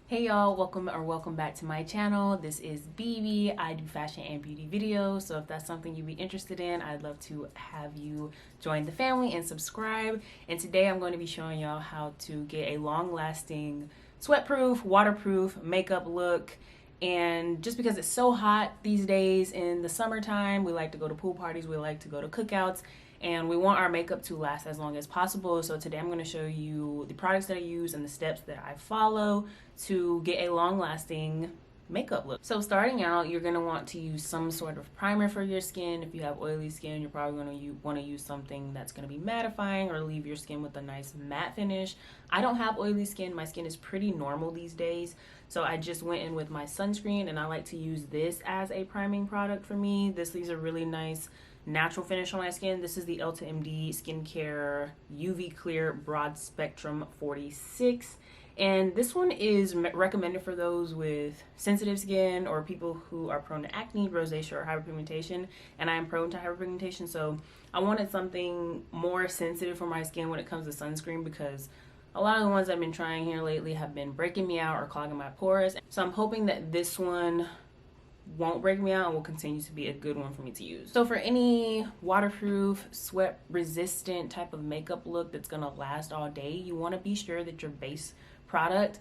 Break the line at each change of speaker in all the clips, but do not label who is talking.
Hey y'all, welcome back to my channel. This is BB. I do fashion and beauty videos, so if that's something you'd be interested in, I'd love to have you join the family and subscribe. And today I'm going to be showing y'all how to get a long-lasting sweat-proof, waterproof makeup look. And just because it's so hot these days in the summertime, we like to go to pool parties, we like to go to cookouts, and we want our makeup to last as long as possible. So today I'm going to show you the products that I use and the steps that I follow to get a long-lasting makeup look. So starting out, you're going to want to use some sort of primer for your skin. If you have oily skin, you're probably going to want to use something that's going to be mattifying or leave your skin with a nice matte finish. I don't have oily skin. My skin is pretty normal these days. So I just went in with my sunscreen, and I like to use this as a priming product for me. This leaves a really nice natural finish on my skin. This is the Ulta MD Skincare UV Clear Broad Spectrum 46. And this one is recommended for those with sensitive skin or people who are prone to acne, rosacea, or hyperpigmentation. And I am prone to hyperpigmentation, so I wanted something more sensitive for my skin when it comes to sunscreen, because a lot of the ones I've been trying here lately have been breaking me out or clogging my pores. So I'm hoping that this one won't break me out and will continue to be a good one for me to use. So for any waterproof, sweat resistant type of makeup look that's gonna last all day, you want to be sure that your base product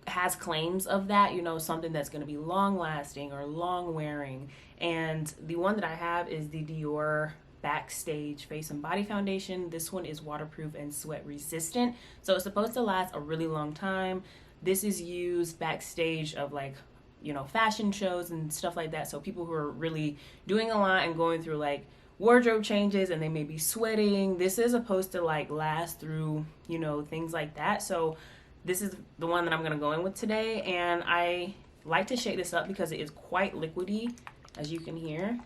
has claims of that, you know, something that's going to be long lasting or long wearing. And the one that I have is the Dior Backstage Face and Body Foundation. This one is waterproof and sweat resistant, so it's supposed to last a really long time. This is used backstage of, like, you know, fashion shows and stuff like that. So people who are really doing a lot and going through like wardrobe changes and they may be sweating, this is supposed to like last through, you know, things like that. So this is the one that I'm gonna go in with today, and I like to shake this up because it is quite liquidy, as you can hear.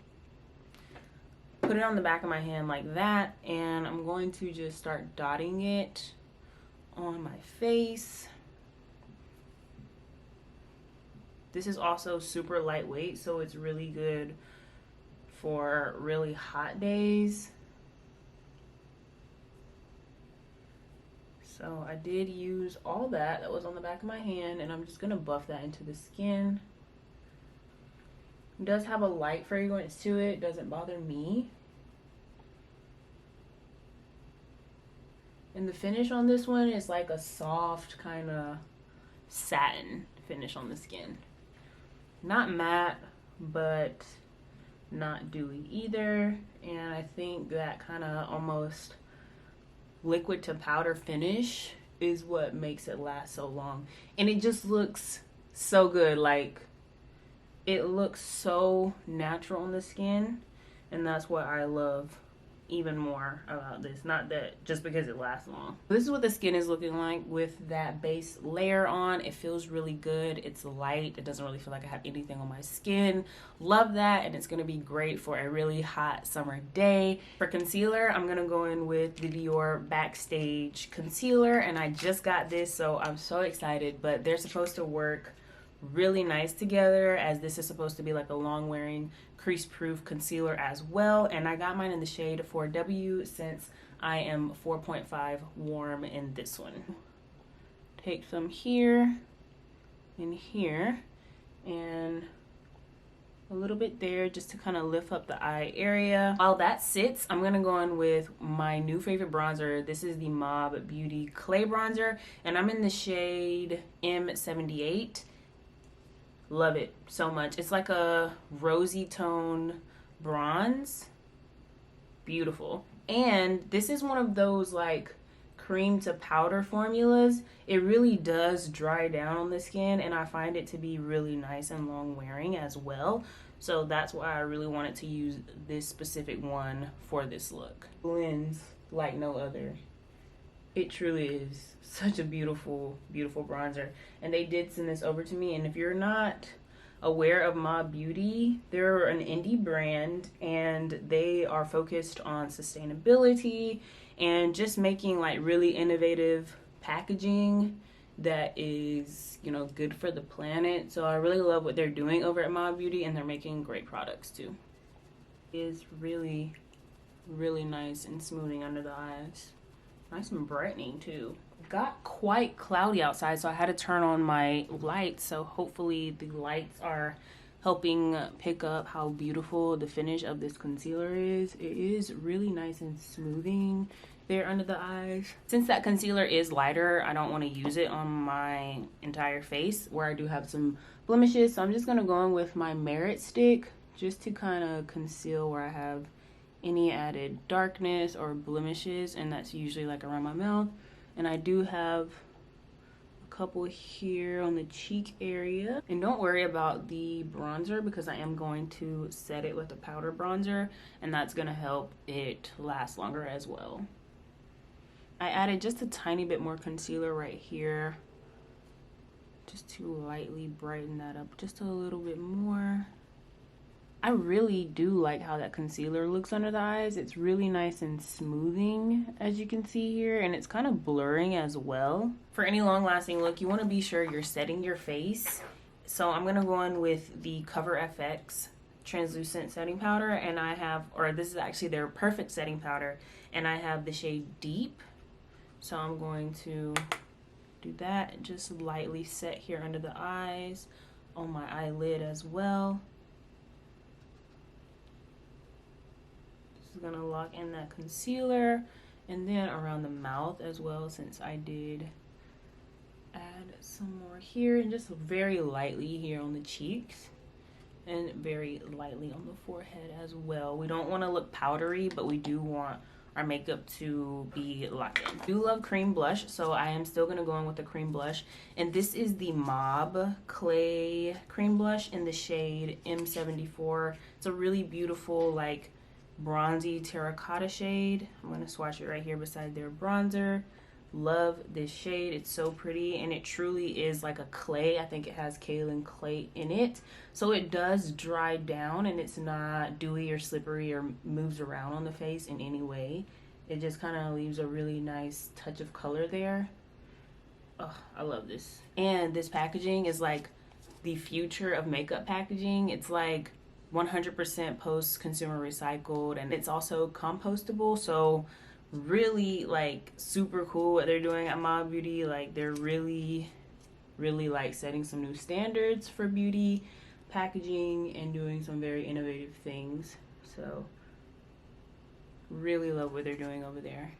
Put it on the back of my hand like that, and I'm going to just start dotting it on my face. This is also super lightweight, so it's really good for really hot days. So I did use all that was on the back of my hand, and I'm just gonna buff that into the skin. It does have a light fragrance to it, doesn't bother me. And the finish on this one is like a soft kind of satin finish on the skin. Not matte, but not dewy either. And I think that kind of almost liquid to powder finish is what makes it last so long. And it just looks so good. Like, it looks so natural on the skin, and that's what I love even more about this. Not that just because it lasts long. This is what the skin is looking like with that base layer on. It feels really good. It's light. It doesn't really feel like I have anything on my skin. Love that, and it's going to be great for a really hot summer day. For concealer, I'm going to go in with the Dior Backstage Concealer, and I just got this, so I'm so excited. But they're supposed to work really nice together, as this is supposed to be like a long wearing crease proof concealer as well. And I got mine in the shade 4W since I am 4.5 warm in this one. Take some here and here and a little bit there just to kind of lift up the eye area. While that sits, I'm gonna go in with my new favorite bronzer. This is the Mob Beauty Clay Bronzer, and I'm in the shade M78. Love it so much. It's like a rosy tone bronze. Beautiful. And this is one of those like cream to powder formulas. It really does dry down on the skin, and I find it to be really nice and long wearing as well. So that's why I really wanted to use this specific one for this look. Blends like no other. It truly is such a beautiful, beautiful bronzer. And they did send this over to me. And if you're not aware of Mob Beauty, they're an indie brand, and they are focused on sustainability and just making like really innovative packaging that is, you know, good for the planet. So I really love what they're doing over at Mob Beauty, and they're making great products too. It is really, really nice and smoothing under the eyes. Nice and brightening too. got quite cloudy outside, so I had to turn on my lights. So hopefully the lights are helping pick up how beautiful the finish of this concealer is. It is really nice and smoothing there under the eyes. Since that concealer is lighter, I don't want to use it on my entire face where I do have some blemishes. So I'm just going to go in with my Merit stick just to kind of conceal where I have any added darkness or blemishes, and that's usually like around my mouth. And I do have a couple here on the cheek area. And don't worry about the bronzer because I am going to set it with a powder bronzer, and that's gonna help it last longer as well. I added just a tiny bit more concealer right here just to lightly brighten that up just a little bit more. I really do like how that concealer looks under the eyes. It's really nice and smoothing, as you can see here, and it's kind of blurring as well. For any long-lasting look, you want to be sure you're setting your face. So I'm going to go in with the Cover FX translucent setting powder, and I have, or this is actually their perfect setting powder, and I have the shade Deep. So I'm going to do that and just lightly set here under the eyes, on my eyelid as well. Gonna lock in that concealer, and then around the mouth as well, since I did add some more here, and just very lightly here on the cheeks and very lightly on the forehead as well. We don't want to look powdery, but we do want our makeup to be locked in. I do love cream blush, so I am still gonna go in with the cream blush, and this is the Mob Clay cream blush in the shade M74. It's a really beautiful, like, bronzy terracotta shade. I'm going to swatch it right here beside their bronzer. Love this shade. It's so pretty, and it truly is like a clay. I think it has kaolin clay in it, so it does dry down and it's not dewy or slippery or moves around on the face in any way. It just kind of leaves a really nice touch of color there. Oh, I love this. And this packaging is like the future of makeup packaging. It's like 100% post-consumer recycled, and it's also compostable, so really like super cool what they're doing at Mob Beauty. Like, they're really like setting some new standards for beauty packaging and doing some very innovative things. So really love what they're doing over there,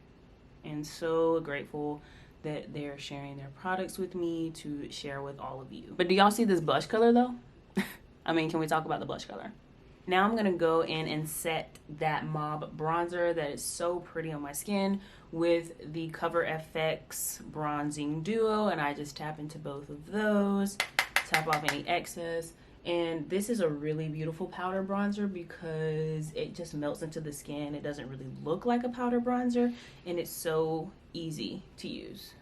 and so grateful that they're sharing their products with me to share with all of you. But do y'all see this blush color though? I mean, can we talk about the blush color? Now I'm gonna go in and set that Mob bronzer that is so pretty on my skin with the Cover FX Bronzing Duo, and I just tap into both of those, tap off any excess. And this is a really beautiful powder bronzer because it just melts into the skin. It doesn't really look like a powder bronzer, and it's so easy to use.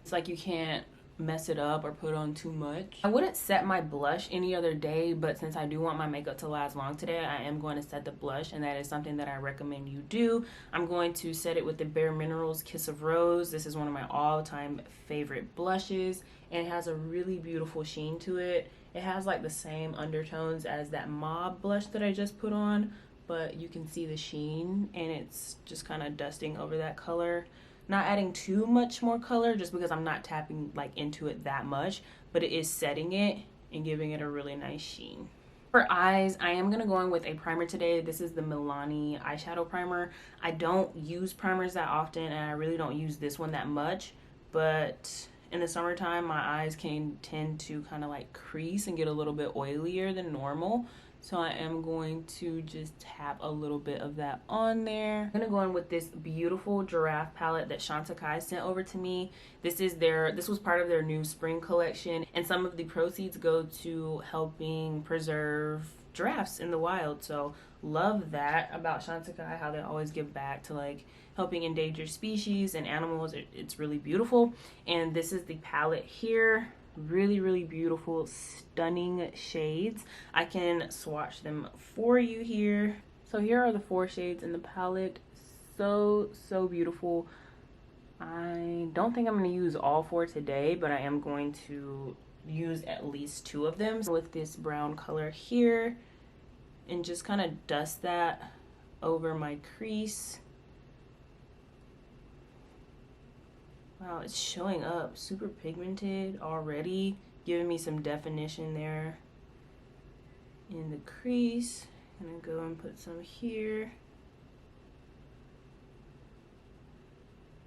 It's like you can't mess it up or put on too much. I wouldn't set my blush any other day, but since I do want my makeup to last long today, I am going to set the blush, and that is something that I recommend you do. I'm going to set it with the Bare Minerals Kiss of Rose. This is one of my all-time favorite blushes, and it has a really beautiful sheen to it. It has like the same undertones as that Mob blush that I just put on, but you can see the sheen, and it's just kind of dusting over that color. Not adding too much more color just because I'm not tapping like into it that much, but it is setting it and giving it a really nice sheen. For eyes, I am going to go in with a primer today. This is the Milani eyeshadow primer. I don't use primers that often, and I really don't use this one that much, but in the summertime my eyes can tend to kind of like crease and get a little bit oilier than normal. So I am going to just tap a little bit of that on there. I'm gonna go in with this beautiful Giraffe palette that Shantakai sent over to me. This was part of their new spring collection, and some of the proceeds go to helping preserve giraffes in the wild. So love that about Shantakai, how they always give back to like helping endangered species and animals. It's really beautiful. And this is the palette here. Really beautiful, stunning shades. I can swatch them for you here. So here are the 4 shades in the palette. So beautiful. I don't think I'm going to use all 4 today, but I am going to use at least 2 of them with this brown color here, and just kind of dust that over my crease. Wow, it's showing up super pigmented already, giving me some definition there in the crease. I'm gonna go and put some here.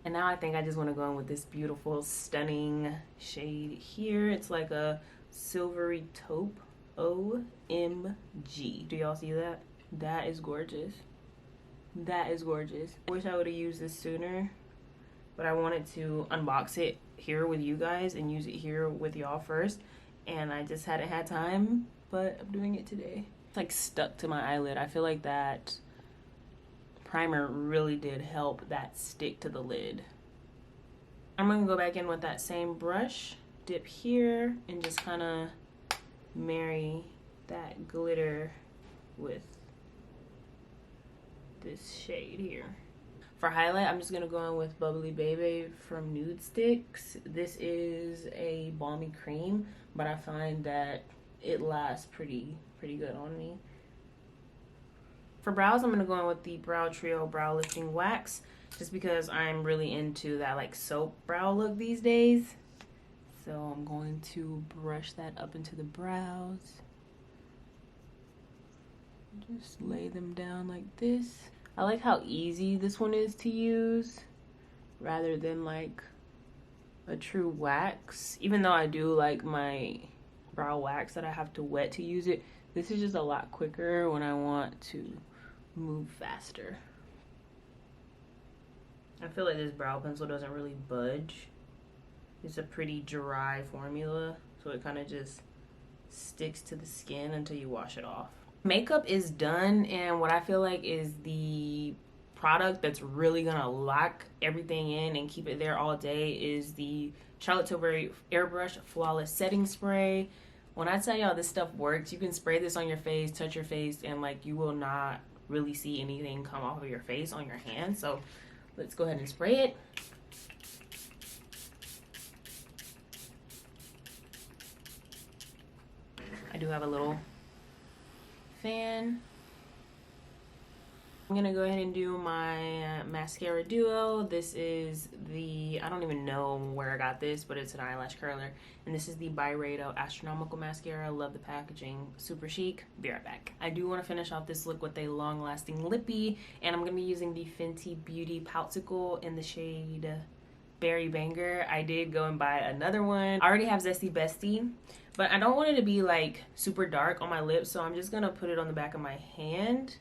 And now I think I just want to go in with this beautiful, stunning shade here. It's like a silvery taupe. OMG. Do y'all see that? That is gorgeous. That is gorgeous. Wish I would have used this sooner, but I wanted to unbox it here with you guys and use it here with y'all first, and I just hadn't had time, but I'm doing it today. It's like stuck to my eyelid. I feel like that primer really did help that stick to the lid. I'm gonna go back in with that same brush, dip here, and just kind of marry that glitter with this shade here. For highlight, I'm just gonna go in with Bubbly Baby from Nude Sticks. This is a balmy cream, but I find that it lasts pretty good on me. For brows, I'm gonna go in with the Brow Trio Brow Lifting Wax, just because I'm really into that like soap brow look these days. So I'm going to brush that up into the brows. Just lay them down like this. I like how easy this one is to use rather than like a true wax. Even though I do like my brow wax that I have to wet to use it, this is just a lot quicker when I want to move faster. I feel like this brow pencil doesn't really budge. It's a pretty dry formula, so it kind of just sticks to the skin until you wash it off. Makeup is done, and what I feel like is the product that's really gonna lock everything in and keep it there all day is the Charlotte Tilbury Airbrush Flawless Setting Spray. When I tell y'all this stuff works, you can spray this on your face, touch your face, and like you will not really see anything come off of your face on your hand. So let's go ahead and spray it. I do have a little fan. I'm gonna go ahead and do my mascara duo. This is the, I don't even know where I got this, but it's an eyelash curler. And this is the Byredo Astronomical Mascara. I love the packaging, super chic. Be right back. I do want to finish off this look with a long-lasting lippy, and I'm gonna be using the Fenty Beauty Poutsicle in the shade Berry Banger. I did go and buy another one. I already have Zesty Bestie, but I don't want it to be like super dark on my lips, so I'm just gonna put it on the back of my hand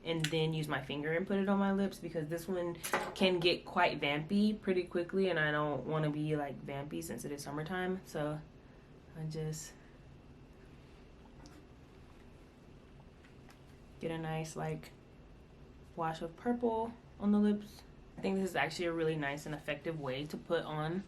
and then use my finger and put it on my lips, because this one can get quite vampy pretty quickly, and I don't want to be like vampy since it is summertime. So I just get a nice like wash of purple on the lips. I think this is actually a really nice and effective way to put on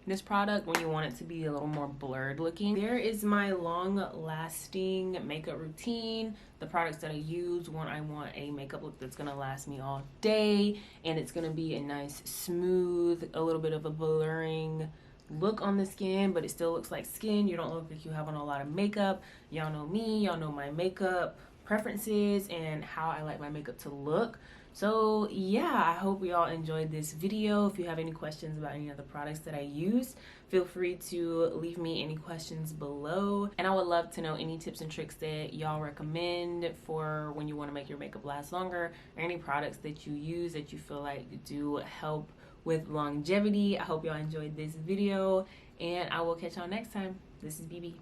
this product when you want it to be a little more blurred looking. There is my long-lasting makeup routine, the products that I use when I want a makeup look that's gonna last me all day, and it's gonna be a nice smooth, a little bit of a blurring look on the skin, but it still looks like skin. You don't look like you have on a lot of makeup. Y'all know me, y'all know my makeup preferences and how I like my makeup to look. So yeah, I hope y'all enjoyed this video. If you have any questions about any of the products that I use, feel free to leave me any questions below. And I would love to know any tips and tricks that y'all recommend for when you want to make your makeup last longer, or any products that you use that you feel like do help with longevity. I hope y'all enjoyed this video, and I will catch y'all next time. This is BB.